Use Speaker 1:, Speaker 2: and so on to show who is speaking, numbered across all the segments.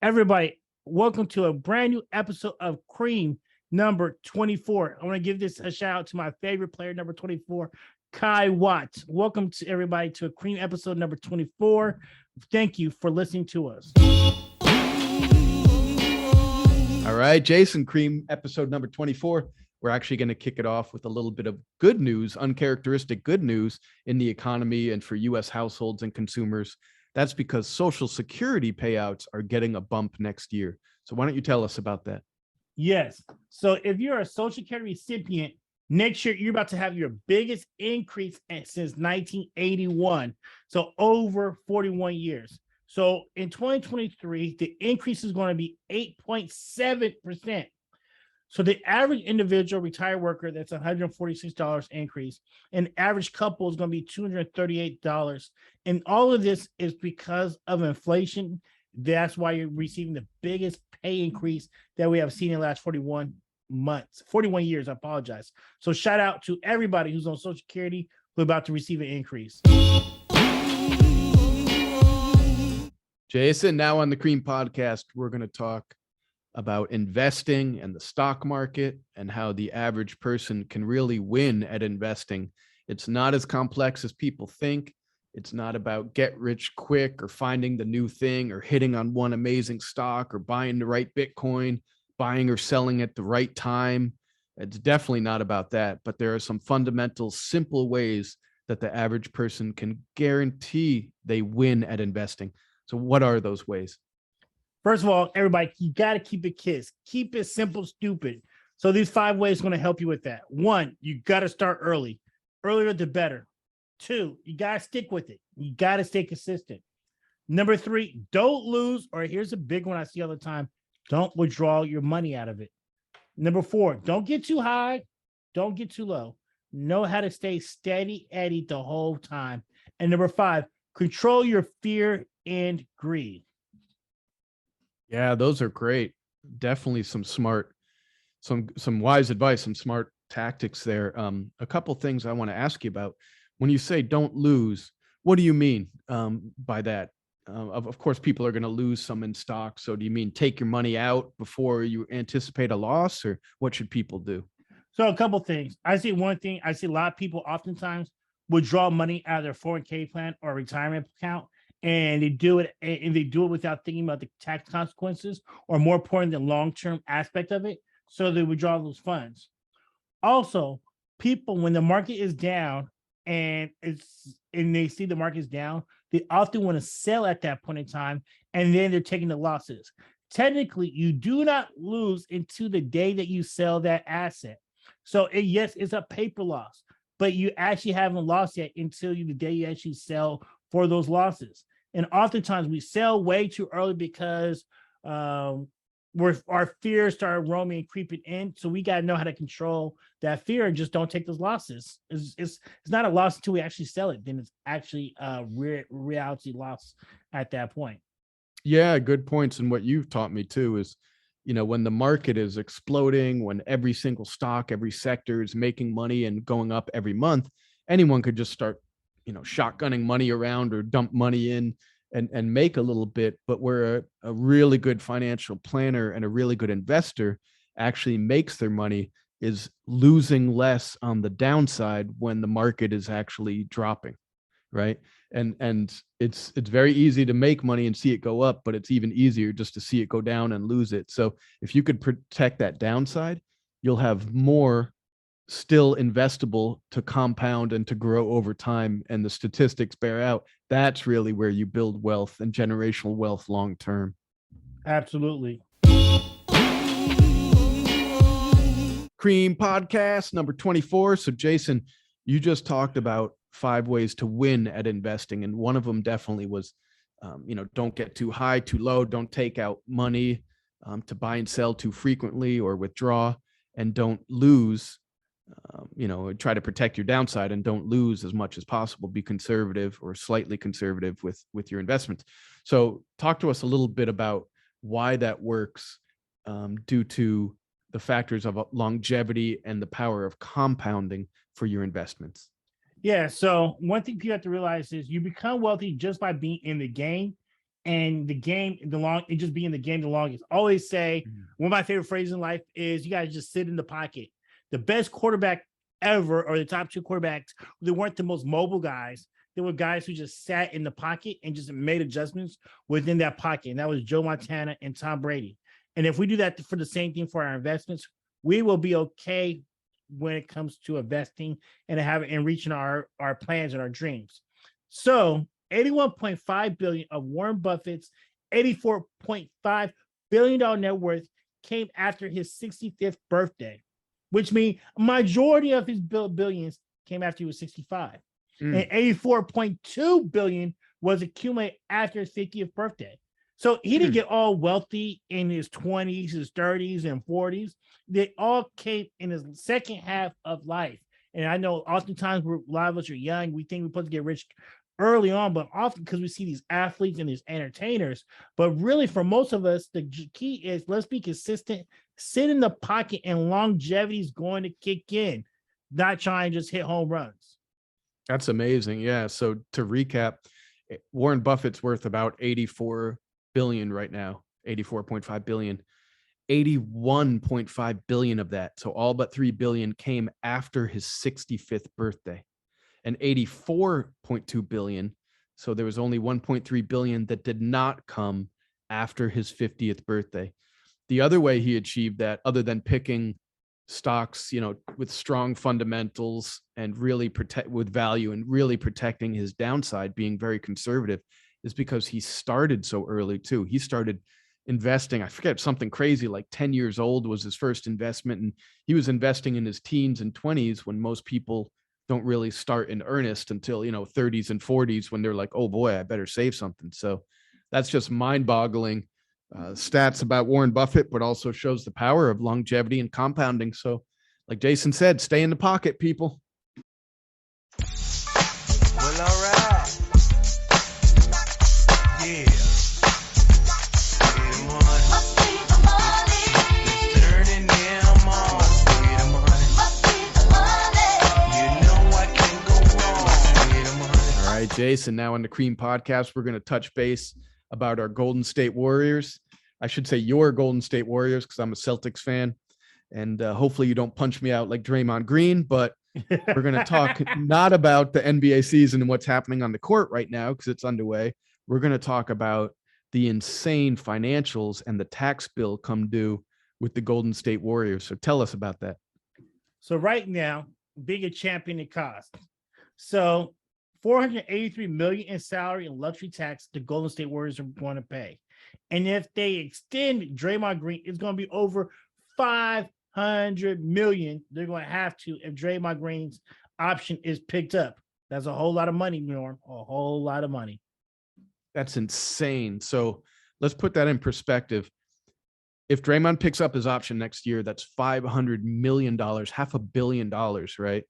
Speaker 1: Everybody, welcome to a brand new episode of Cream number 24. I want to give this a shout out to my favorite player, number 24, Kai Watts. Welcome to everybody to a Cream episode number 24. Thank you for listening to us.
Speaker 2: All right, Jason, Cream episode number 24. We're actually going to kick it off with a little bit of good news, uncharacteristic good news in the economy and for U.S. households and consumers. That's because Social Security payouts are getting a bump next year. So why don't you tell us about that?
Speaker 1: Yes. So if you're a Social Security recipient, next year you're about to have your biggest increase since 1981. So over 41 years. So in 2023, the increase is going to be 8.7%. So the average individual retired worker, that's $146 increase. And average couple is going to be $238. And all of this is because of inflation. That's why you're receiving the biggest pay increase that we have seen in the last 41 years. I apologize. So shout out to everybody who's on Social Security who's about to receive an increase.
Speaker 2: Jason, now on the Cream podcast, we're going to talk about investing and the stock market and how the average person can really win at investing. It's not as complex as people think. It's not about get rich quick or finding the new thing or hitting on one amazing stock or buying the right Bitcoin, buying or selling at the right time. It's definitely not about that, but there are some fundamental, simple ways that the average person can guarantee they win at investing. So what are those ways?
Speaker 1: First of all, everybody, you got to keep it kids. Keep it simple, stupid. So these 5 ways are going to help you with that. 1, you got to start early. Earlier, the better. 2, you got to stick with it. You got to stay consistent. Number 3, don't lose, or here's a big one I see all the time, don't withdraw your money out of it. Number 4, don't get too high. Don't get too low. Know how to stay steady Eddie the whole time. And number 5, control your fear and greed.
Speaker 2: Yeah, those are great. Definitely some smart, some wise advice, some smart tactics there. A couple things I want to ask you about. When you say don't lose, what do you mean by that? Of course, people are going to lose some in stock. So do you mean take your money out before you anticipate a loss, or what should people do?
Speaker 1: So a couple things. I see one thing. I see a lot of people oftentimes withdraw money out of their 401k plan or retirement account. And they do it without thinking about the tax consequences, or more important, the long-term aspect of it. So they withdraw those funds. Also, people, when the market is down and they see the market is down, they often want to sell at that point in time, and then they're taking the losses. Technically, you do not lose until the day that you sell that asset. So yes, it's a paper loss, but you actually haven't lost yet until the day you actually sell for those losses. And oftentimes we sell way too early because our fears start roaming and creeping in. So we got to know how to control that fear and just don't take those losses. It's not a loss until we actually sell it. Then it's actually a reality loss at that point.
Speaker 2: Yeah, good points. And what you've taught me too is, when the market is exploding, when every single stock, every sector is making money and going up every month, anyone could just start shotgunning money around or dump money in and make a little bit. But where a really good financial planner and a really good investor actually makes their money is losing less on the downside when the market is actually dropping, right? And it's very easy to make money and see it go up, but it's even easier just to see it go down and lose it. So if you could protect that downside, you'll have more still investable to compound and to grow over time, and the statistics bear out. That's really where you build wealth and generational wealth long term.
Speaker 1: Absolutely.
Speaker 2: Cream podcast number 24. So Jason, you just talked about 5 ways to win at investing, and one of them definitely was don't get too high, too low, don't take out money to buy and sell too frequently or withdraw, and don't lose. Try to protect your downside and don't lose as much as possible. Be conservative or slightly conservative with your investments. So talk to us a little bit about why that works due to the factors of longevity and the power of compounding for your investments.
Speaker 1: Yeah. So one thing you have to realize is you become wealthy just by being in the game. and the game and just being the game the longest. Always say one of my favorite phrases in life is you guys just sit in the pocket. The best quarterback ever, or the top two quarterbacks, they weren't the most mobile guys. They were guys who just sat in the pocket and just made adjustments within that pocket. And that was Joe Montana and Tom Brady. And if we do that for the same thing for our investments, we will be okay when it comes to investing and reaching our plans and our dreams. So $81.5 billion of Warren Buffett's $84.5 billion net worth came after his 65th birthday, which means a majority of his billions came after he was 65. And $84.2 billion was accumulated after his 50th birthday. So he didn't get all wealthy in his 20s, his 30s, and 40s. They all came in his second half of life. And I know oftentimes a lot of us are young. We think we're supposed to get rich early on, but often because we see these athletes and these entertainers. But really, for most of us, the key is let's be consistent, sit in the pocket, and longevity is going to kick in, not try and just hit home runs.
Speaker 2: That's amazing. Yeah. So to recap, Warren Buffett's worth about 84 billion right now, 84.5 billion. 81.5 billion of that, so all but 3 billion, came after his 65th birthday, and 84.2 billion, so there was only 1.3 billion that did not come after his 50th birthday. The other way he achieved that, other than picking stocks, with strong fundamentals and really with value and really protecting his downside, being very conservative, is because he started so early too. He started investing, I forget, something crazy like 10 years old was his first investment, and he was investing in his teens and 20s when most people don't really start in earnest until 30s and 40s, when they're like, oh boy, I better save something. So that's just mind-boggling stats about Warren Buffett, but also shows the power of longevity and compounding. So like Jason said, stay in the pocket, people.
Speaker 3: Well, all right. Yeah.
Speaker 2: Jason, now on the C.R.E.A.M podcast, we're going to touch base about our Golden State Warriors. I should say your Golden State Warriors, because I'm a Celtics fan, and hopefully you don't punch me out like Draymond Green, but we're going to talk not about the NBA season and what's happening on the court right now, because it's underway. We're going to talk about the insane financials and the tax bill come due with the Golden State Warriors. So tell us about that.
Speaker 1: So right now, being a champion, it costs. So $483 million in salary and luxury tax the Golden State Warriors are going to pay. And if they extend Draymond Green, it's going to be over $500 million. They're going to have to if Draymond Green's option is picked up. That's a whole lot of money, Norm. A whole lot of money.
Speaker 2: That's insane. So let's put that in perspective. If Draymond picks up his option next year, that's $500 million, $500 million, right?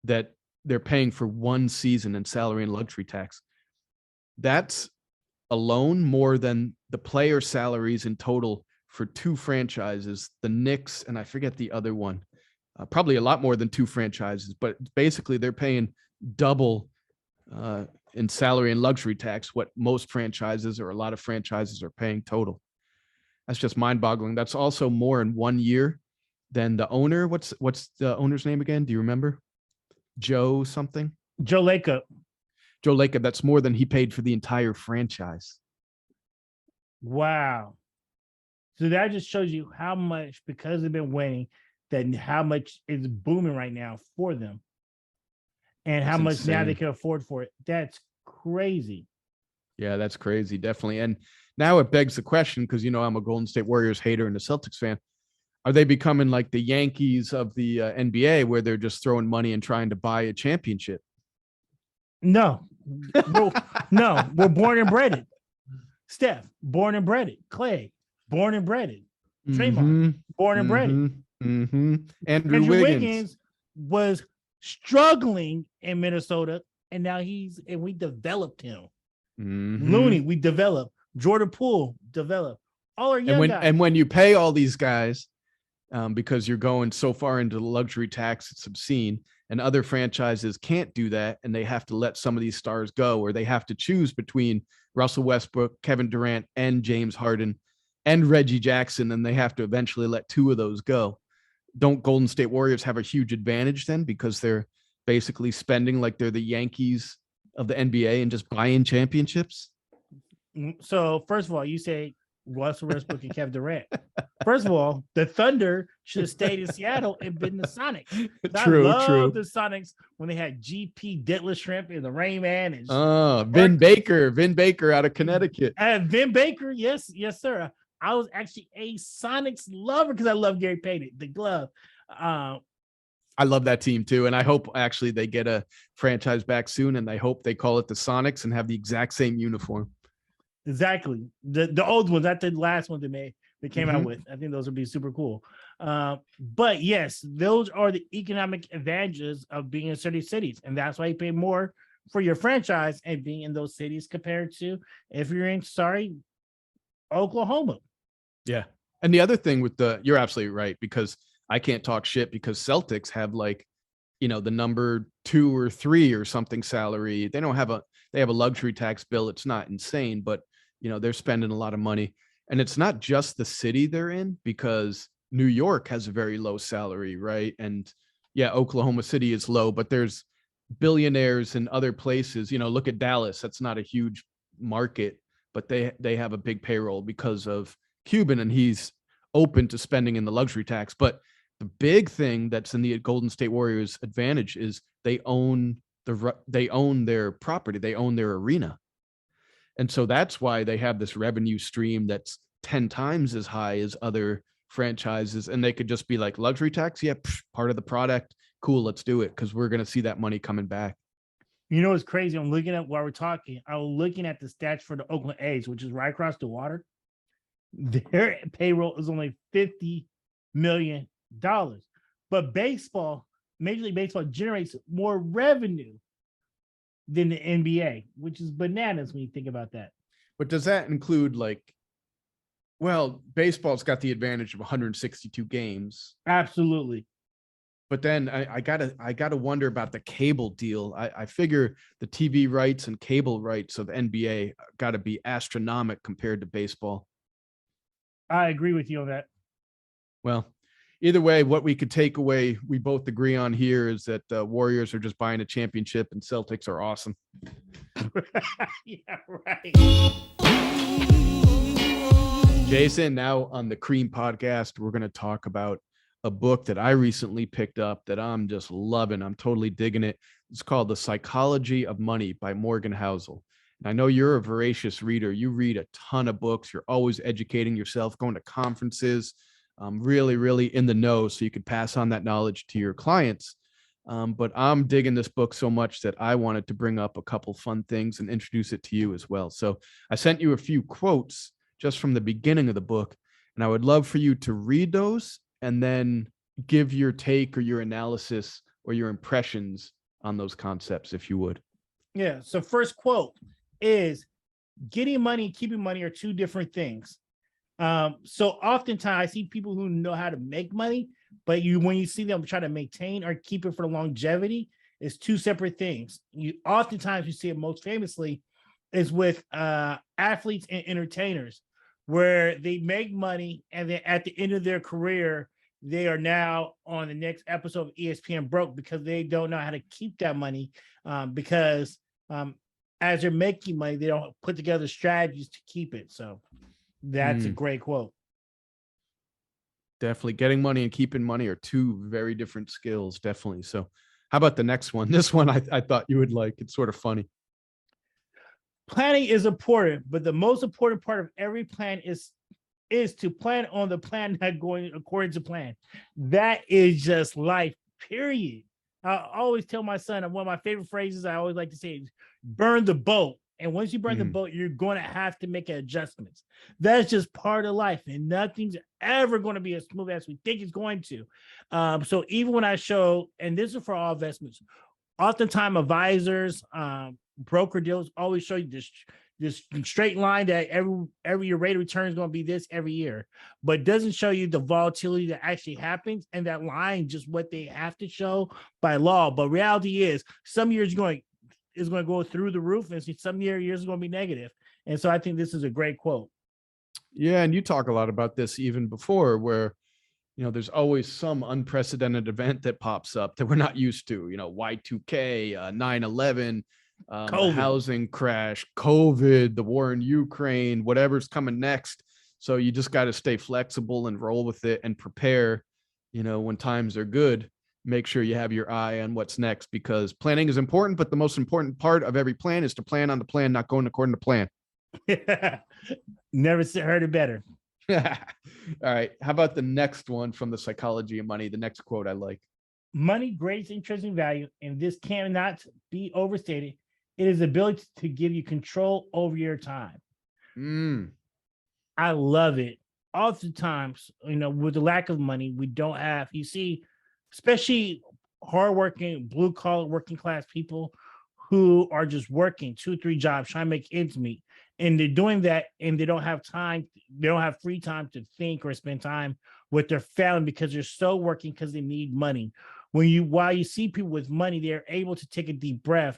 Speaker 2: That they're paying for one season in salary and luxury tax. That's alone more than the player salaries in total for two franchises, the Knicks, and I forget the other one, probably a lot more than two franchises, but basically they're paying double in salary and luxury tax what most franchises or a lot of franchises are paying total. That's just mind-boggling. That's also more in 1 year than the owner. What's the owner's name again? Do you remember? Joe something?
Speaker 1: Joe Lacob.
Speaker 2: Joe Lacob. That's more than he paid for the entire franchise.
Speaker 1: Wow. So that just shows you how much, because they've been winning, that how much is booming right now for them. And how much now they can afford for it. That's crazy.
Speaker 2: Yeah, that's crazy. Definitely. And now it begs the question, because, I'm a Golden State Warriors hater and a Celtics fan. Are they becoming like the Yankees of the NBA, where they're just throwing money and trying to buy a championship?
Speaker 1: No, no, we're born and bred it. Steph, born and bred it. Clay, born and bred it. Draymond, born and bred it.
Speaker 2: Andrew Wiggins
Speaker 1: was struggling in Minnesota, and now we developed him. Looney, we developed. Jordan Poole developed. All our young guys.
Speaker 2: And when you pay all these guys, because you're going so far into the luxury tax, it's obscene, and other franchises can't do that, and they have to let some of these stars go, or they have to choose between Russell Westbrook, Kevin Durant, and James Harden, and Reggie Jackson, and they have to eventually let 2 of those go. Don't Golden State Warriors have a huge advantage then because they're basically spending like they're the Yankees of the NBA and just buying championships?
Speaker 1: So first of all, you say Russell Westbrook and Kevin Durant. First of all, the Thunder should have stayed in Seattle and been the Sonics.
Speaker 2: True.
Speaker 1: I love the Sonics when they had GP Detlef Shrimp and the Rain Man and
Speaker 2: Vin Baker out of Connecticut.
Speaker 1: Vin Baker, yes, sir. I was actually a Sonics lover because I love Gary Payton, the glove.
Speaker 2: I love that team too, and I hope actually they get a franchise back soon, and I hope they call it the Sonics and have the exact same uniform.
Speaker 1: Exactly, the old ones, not the last one they came out with. I think those would be super cool. But yes, those are the economic advantages of being in certain cities, and that's why you pay more for your franchise and being in those cities compared to if you're in Oklahoma.
Speaker 2: Yeah. And the other thing with you're absolutely right, because I can't talk shit because Celtics have like, the number 2 or 3 or something salary. They have a luxury tax bill. It's not insane, but they're spending a lot of money, and it's not just the city they're in, because New York has a very low salary. Right. And yeah, Oklahoma City is low, but there's billionaires in other places. Look at Dallas. That's not a huge market, but they have a big payroll because of Cuban, and he's open to spending in the luxury tax. But the big thing that's in the Golden State Warriors' advantage is they own their property, they own their arena, and so that's why they have this revenue stream that's 10 times as high as other franchises. And they could just be like, luxury tax, yeah, part of the product, cool, let's do it, because we're going to see that money coming back.
Speaker 1: It's crazy. I'm looking at while we're talking. I was looking at the stats for the Oakland A's, which is right across the water. Their payroll is only $50 million, but Major League Baseball generates more revenue than the NBA, which is bananas when you think about that.
Speaker 2: But does that include baseball's got the advantage of 162 games?
Speaker 1: Absolutely.
Speaker 2: But then I gotta wonder about the cable deal. I figure the TV rights and cable rights of NBA got to be astronomical compared to baseball.
Speaker 1: I agree with you on that.
Speaker 2: Well, either way, what we could take away, we both agree on here, is that the Warriors are just buying a championship and Celtics are awesome.
Speaker 1: Yeah, right.
Speaker 2: Jason, now on the C.R.E.A.M podcast, we're going to talk about a book that I recently picked up that I'm just loving. I'm totally digging it. It's called The Psychology of Money by Morgan Housel. And I know you're a voracious reader. You read a ton of books. You're always educating yourself, going to conferences, really, really in the know, so you could pass on that knowledge to your clients. But I'm digging this book so much that I wanted to bring up a couple fun things and introduce it to you as well. So I sent you a few quotes just from the beginning of the book, and I would love for you to read those and then give your take or your analysis or your impressions on those concepts, if you would.
Speaker 1: Yeah. So first quote is, getting money and keeping money are 2 different things. So oftentimes I see people who know how to make money, but when you see them try to maintain or keep it for the longevity, it's 2 separate things. Oftentimes you see it most famously is with athletes and entertainers, where they make money and then at the end of their career, they are now on the next episode of ESPN broke because they don't know how to keep that money, because as they're making money, they don't put together strategies to keep it. So that's a great quote.
Speaker 2: Definitely. Getting money and keeping money are 2 very different skills. Definitely. So how about the next one? This one I thought you would like. It's sort of funny.
Speaker 1: Planning is important, but the most important part of every plan is to plan on the plan not going according to plan. That is just life, period. I always tell my son, one of my favorite phrases I always like to say is, burn the boat. And once you burn the boat, you're going to have to make adjustments. That's just part of life, and nothing's ever going to be as smooth as we think it's going to. So even when I show, and this is for all investments, oftentimes advisors, broker deals always show you this straight line that every your rate of return is going to be this every year, but doesn't show you the volatility that actually happens, and that line just what they have to show by law. But reality is, some years is going to go through the roof, and some years is going to be negative. And so I think this is a great quote.
Speaker 2: Yeah, and you talk a lot about this even before, where there's always some unprecedented event that pops up that we're not used to. Y2K, 9/11, the
Speaker 1: COVID.
Speaker 2: housing crash, COVID, the war in Ukraine, whatever's coming next. So you just got to stay flexible and roll with it and prepare. When times are good, make sure you have your eye on what's next, because planning is important. But the most important part of every plan is to plan on the plan, not going according to plan.
Speaker 1: Never heard it better.
Speaker 2: All right. How about the next one from The Psychology of Money? The next quote I like.
Speaker 1: Money, greatest intrinsic value, and this cannot be overstated. It is the ability to give you control over your time. I love it. Oftentimes, with the lack of money, we don't have, you see, especially hardworking, blue collar, working class people who are just working 2-3 jobs, trying to make ends meet. And they're doing that and they don't have time. They don't have free time to think or spend time with their family because they're so working because they need money. While you see people with money, they're able to take a deep breath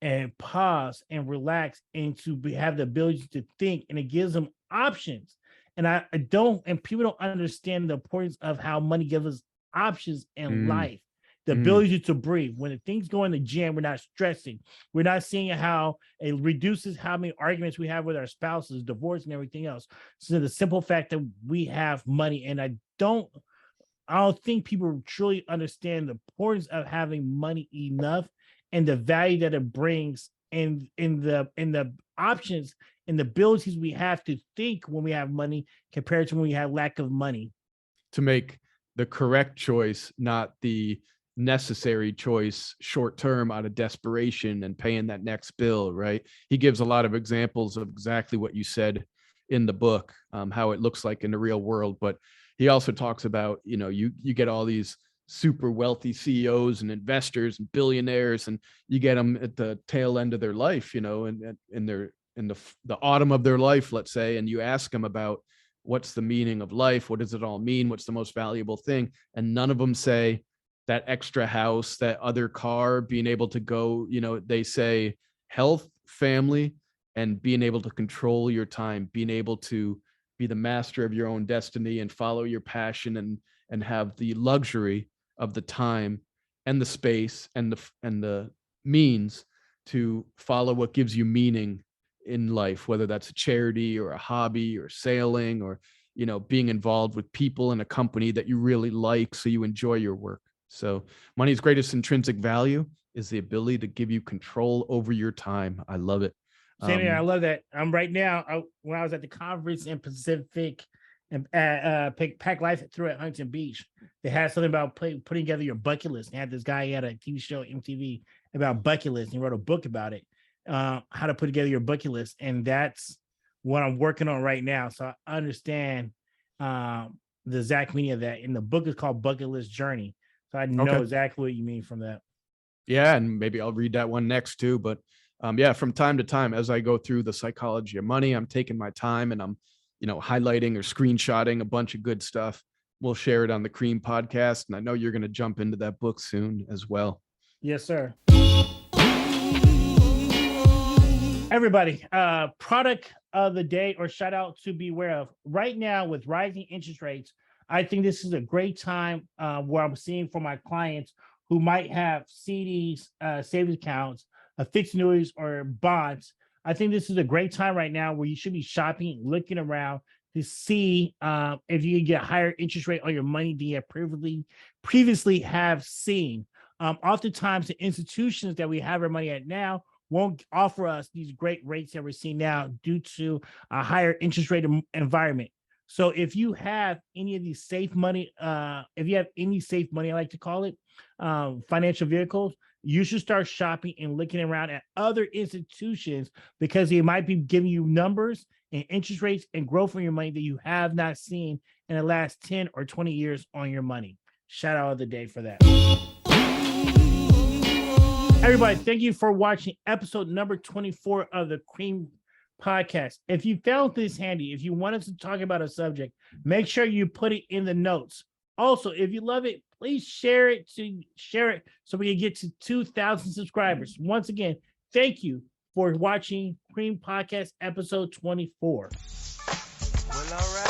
Speaker 1: and pause and relax and to have the ability to think, and it gives them options. And and people don't understand the importance of how money gives us options in life. The ability to breathe. When the things go in the gym, we're not stressing. We're not seeing how it reduces how many arguments we have with our spouses, divorce, and everything else. So the simple fact that we have money, and I don't think people truly understand the importance of having money enough and the value that it brings, and in the options and the abilities we have to think when we have money compared to when we have lack of money.
Speaker 2: To make the correct choice, not the necessary choice short term out of desperation and paying that next bill, right? He gives a lot of examples of exactly what you said in the book, how it looks like in the real world. But he also talks about, you get all these super wealthy CEOs and investors and billionaires, and you get them at the tail end of their life, and in the autumn of their life, let's say, and you ask them about what's the meaning of life, what does it all mean, what's the most valuable thing, and none of them say that extra house, that other car, being able to go, they say health, family, and being able to control your time, being able to be the master of your own destiny and follow your passion, and have the luxury of the time and the space and the means to follow what gives you meaning in life, whether that's a charity or a hobby or sailing or, being involved with people in a company that you really like so you enjoy your work. So money's greatest intrinsic value is the ability to give you control over your time. I love it.
Speaker 1: Same here. I love that. I'm right now. When I was at the conference in Pacific and Pack Life through at Huntington Beach, they had something about putting together your bucket list. They had this guy, he had a TV show, MTV, about bucket list. And he wrote a book about it, how to put together your bucket list. And that's what I'm working on right now. So I understand the exact meaning of that. And the book is called Bucket List Journey. So I know exactly what you mean from that.
Speaker 2: Yeah, and maybe I'll read that one next too. But yeah, from time to time, as I go through The Psychology of Money, I'm taking my time and I'm, highlighting or screenshotting a bunch of good stuff. We'll share it on the C.R.E.A.M podcast. And I know you're going to jump into that book soon as well.
Speaker 1: Yes, sir. Everybody, product of the day or shout out to be aware of right now with rising interest rates. I think this is a great time where I'm seeing for my clients who might have CDs, savings accounts, fixed annuities, or bonds. I think this is a great time right now where you should be shopping, looking around to see if you can get a higher interest rate on your money than you have previously have seen. Oftentimes, the institutions that we have our money at now won't offer us these great rates that we're seeing now due to a higher interest rate environment. So if you have any of these safe money, I like to call it, financial vehicles, you should start shopping and looking around at other institutions because they might be giving you numbers and interest rates and growth on your money that you have not seen in the last 10 or 20 years on your money. Shout out of the day for that. Everybody, thank you for watching episode number 24 of the C.R.E.A.M podcast. If you found this handy, if you wanted to talk about a subject, make sure you put it in the notes. Also, if you love it, please share it so we can get to 2,000 subscribers. Once again, thank you for watching Cream Podcast, episode 24.
Speaker 3: Well, all right.